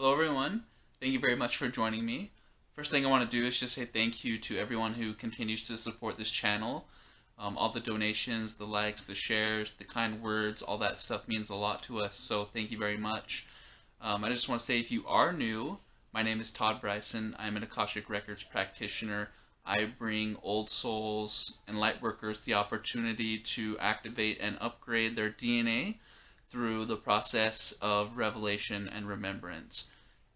Hello, everyone. Thank you very much for joining me. First thing I want to do is just say thank you to everyone who continues to support this channel. All the donations, the likes, the shares, the kind words, all that stuff means a lot to us, so thank you very much. I just want to say if you are new, my name is Todd Bryson. I'm an Akashic Records practitioner. I bring old souls and light workers the opportunity to activate and upgrade their DNA through the process of revelation and remembrance.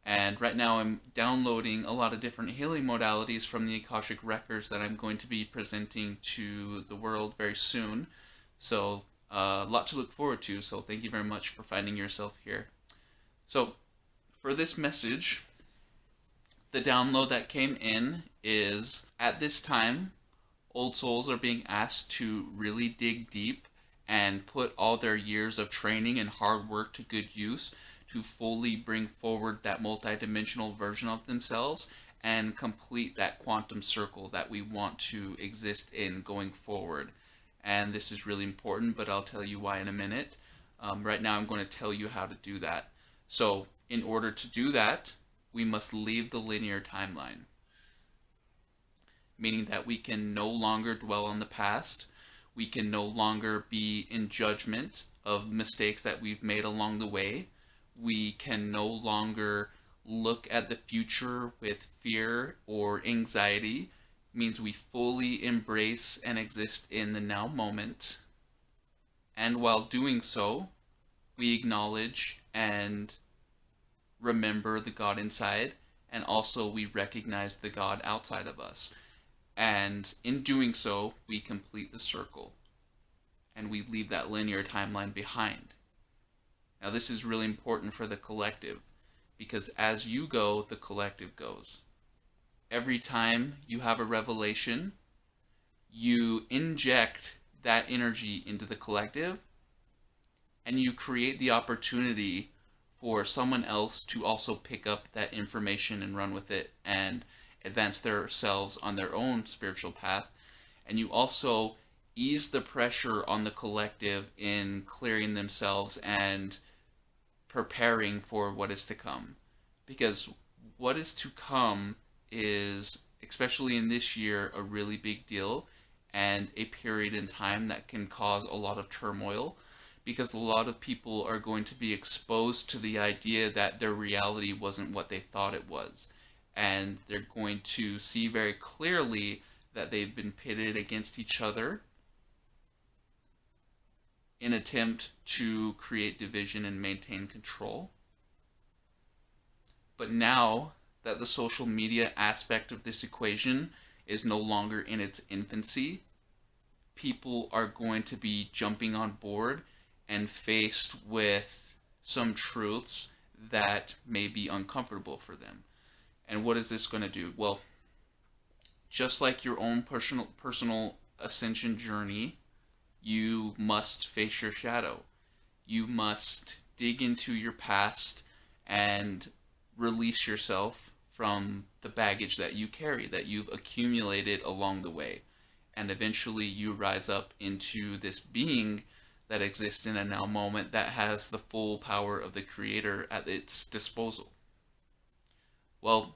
And right now I'm downloading a lot of different healing modalities from the Akashic Records that I'm going to be presenting to the world very soon. So a lot to look forward to, so thank you very much for finding yourself here. So for this message, the download that came in is, at this time, old souls are being asked to really dig deep and put all their years of training and hard work to good use to fully bring forward that multidimensional version of themselves and complete that quantum circle that we want to exist in going forward. And this is really important, but I'll tell you why in a minute. Right now I'm going to tell you how to do that. So in order to do that, we must leave the linear timeline, meaning that we can no longer dwell on the past. We can no longer be in judgment of mistakes that we've made along the way. We can no longer look at the future with fear or anxiety. It means we fully embrace and exist in the now moment. And while doing so, we acknowledge and remember the God inside, and also we recognize the God outside of us. And in doing so, we complete the circle and we leave that linear timeline behind. Now, this is really important for the collective because as you go, the collective goes. Every time you have a revelation, you inject that energy into the collective and you create the opportunity for someone else to also pick up that information and run with it and advance themselves on their own spiritual path. And you also ease the pressure on the collective in clearing themselves and preparing for what is to come. Because what is to come is, especially in this year, a really big deal and a period in time that can cause a lot of turmoil, because a lot of people are going to be exposed to the idea that their reality wasn't what they thought it was. And they're going to see very clearly that they've been pitted against each other in an attempt to create division and maintain control. But now that the social media aspect of this equation is no longer in its infancy, people are going to be jumping on board and faced with some truths that may be uncomfortable for them. And what is this going to do? Well, just like your own personal ascension journey, you must face your shadow. You must dig into your past and release yourself from the baggage that you carry, that you've accumulated along the way. And eventually you rise up into this being that exists in a now moment that has the full power of the Creator at its disposal. Well,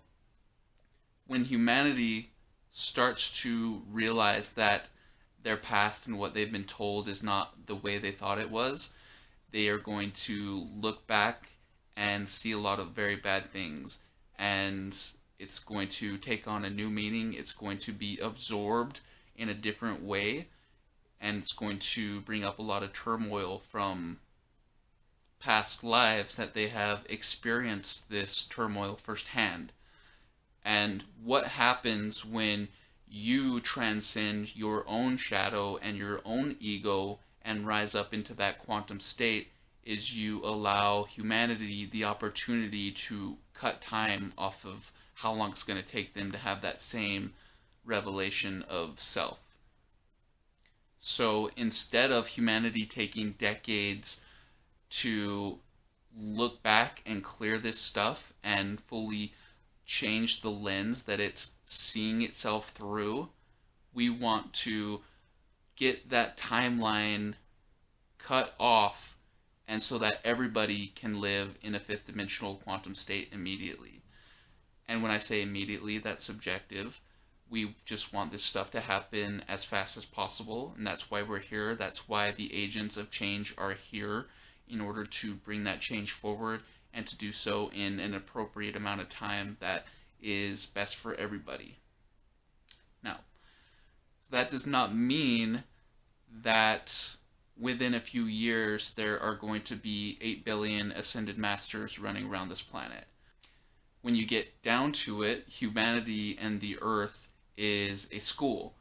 when humanity starts to realize that their past and what they've been told is not the way they thought it was, they are going to look back and see a lot of very bad things. And it's going to take on a new meaning. It's going to be absorbed in a different way. And it's going to bring up a lot of turmoil from past lives that they have experienced this turmoil firsthand. And what happens when you transcend your own shadow and your own ego and rise up into that quantum state is you allow humanity the opportunity to cut time off of how long it's going to take them to have that same revelation of self. So instead of humanity taking decades to look back and clear this stuff and fully change the lens that it's seeing itself through, we want to get that timeline cut off and so that everybody can live in a fifth dimensional quantum state immediately. And when I say immediately, that's subjective. We just want this stuff to happen as fast as possible, and that's why we're here. That's why the agents of change are here, in order to bring that change forward and to do so in an appropriate amount of time that is best for everybody. Now, that does not mean that within a few years there are going to be 8 billion ascended masters running around this planet. When you get down to it, humanity and the earth is a school.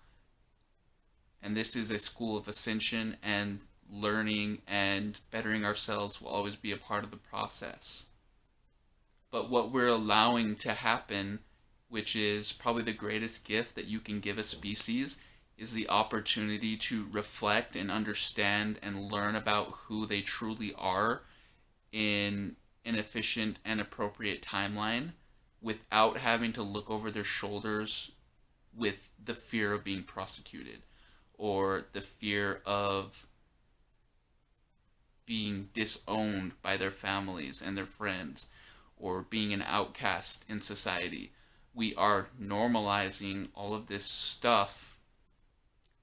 And this is a school of ascension, and learning and bettering ourselves will always be a part of the process. But what we're allowing to happen, which is probably the greatest gift that you can give a species, is the opportunity to reflect and understand and learn about who they truly are in an efficient and appropriate timeline, without having to look over their shoulders with the fear of being prosecuted, or the fear of being disowned by their families and their friends, or being an outcast in society. We are normalizing all of this stuff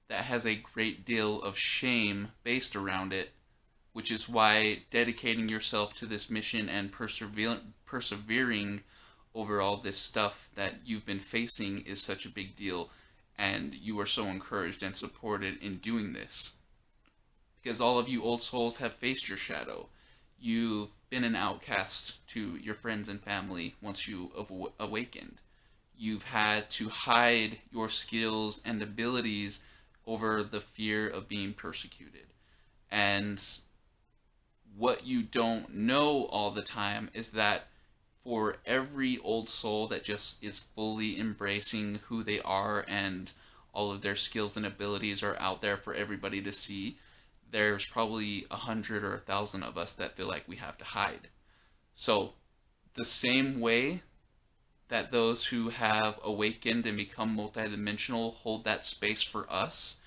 that has a great deal of shame based around it, which is why dedicating yourself to this mission and persevering over all this stuff that you've been facing is such a big deal, and you are so encouraged and supported in doing this. Because all of you old souls have faced your shadow. You've been an outcast to your friends and family once you awakened. You've had to hide your skills and abilities over the fear of being persecuted. And what you don't know all the time is that for every old soul that just is fully embracing who they are and all of their skills and abilities are out there for everybody to see, there's probably 100 or 1,000 of us that feel like we have to hide. So the same way that those who have awakened and become multidimensional hold that space for us,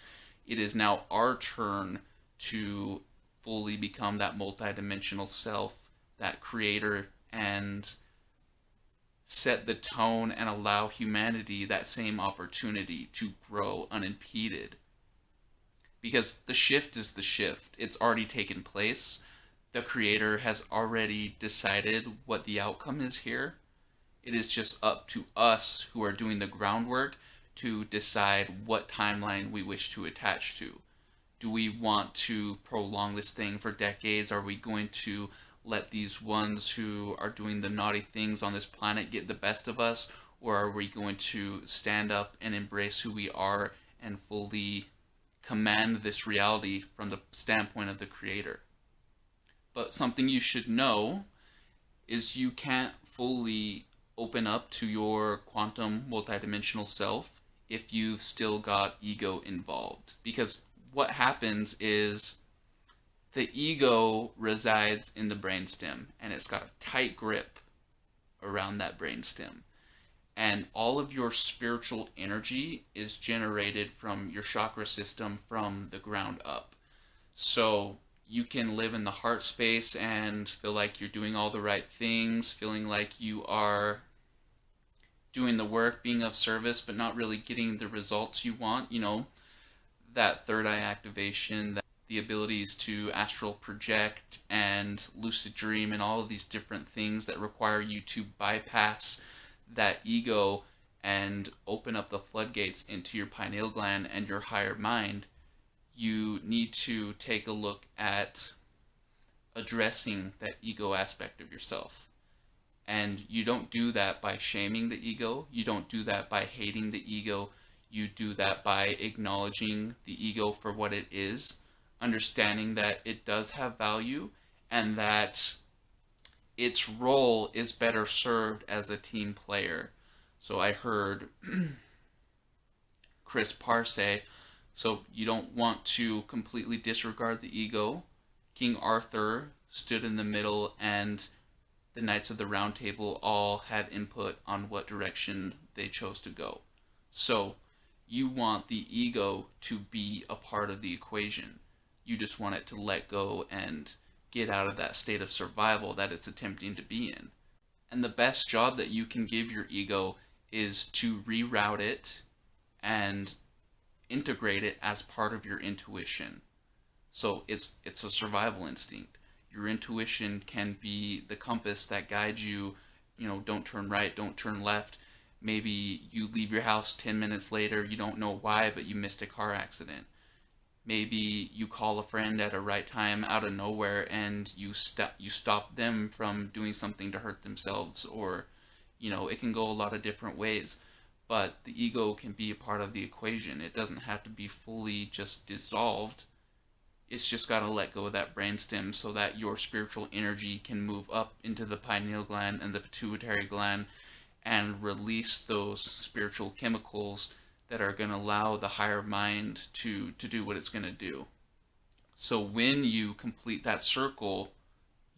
it is now our turn to fully become that multidimensional self, that creator, and set the tone and allow humanity that same opportunity to grow unimpeded. Because the shift is the shift. It's already taken place. The creator has already decided what the outcome is here. It is just up to us who are doing the groundwork to decide what timeline we wish to attach to. Do we want to prolong this thing for decades? Are we going to let these ones who are doing the naughty things on this planet get the best of us? Or are we going to stand up and embrace who we are and fully command this reality from the standpoint of the creator? But something you should know is you can't fully open up to your quantum multidimensional self if you've still got ego involved. Because what happens is the ego resides in the brainstem, and it's got a tight grip around that brainstem. And all of your spiritual energy is generated from your chakra system from the ground up. So you can live in the heart space and feel like you're doing all the right things, feeling like you are doing the work, being of service, but not really getting the results you want. You know, that third eye activation, the abilities to astral project and lucid dream, and all of these different things that require you to bypass that ego and open up the floodgates into your pineal gland and your higher mind. You need to take a look at addressing that ego aspect of yourself. And you don't do that by shaming the ego. You don't do that by hating the ego. You do that by acknowledging the ego for what it is, understanding that it does have value, and that its role is better served as a team player. So I heard Chris Parr say, so you don't want to completely disregard the ego. King Arthur stood in the middle, and the Knights of the Round Table all had input on what direction they chose to go. So you want the ego to be a part of the equation. You just want it to let go and get out of that state of survival that it's attempting to be in. And the best job that you can give your ego is to reroute it and integrate it as part of your intuition. So it's a survival instinct. Your intuition can be the compass that guides you, don't turn right, don't turn left. Maybe you leave your house 10 minutes later, you don't know why, but you missed a car accident. Maybe you call a friend at a right time out of nowhere and you stop them from doing something to hurt themselves, or it can go a lot of different ways. But the ego can be a part of the equation. It doesn't have to be fully just dissolved. It's just got to let go of that brainstem so that your spiritual energy can move up into the pineal gland and the pituitary gland and release those spiritual chemicals that are going to allow the higher mind to do what it's going to do. So when you complete that circle,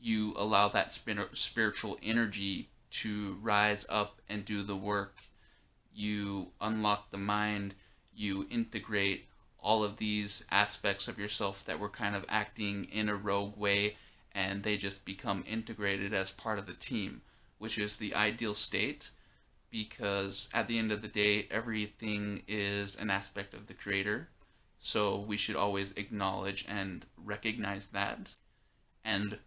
you allow that spiritual energy to rise up and do the work. You unlock the mind, you integrate all of these aspects of yourself that were kind of acting in a rogue way, and they just become integrated as part of the team, which is the ideal state, because at the end of the day, everything is an aspect of the Creator. So we should always acknowledge and recognize that, and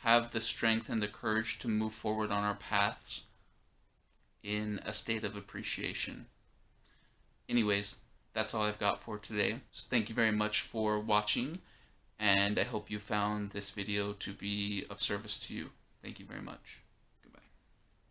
have the strength and the courage to move forward on our paths in a state of appreciation. Anyways, that's all I've got for today. So thank you very much for watching, and I hope you found this video to be of service to you. Thank you very much.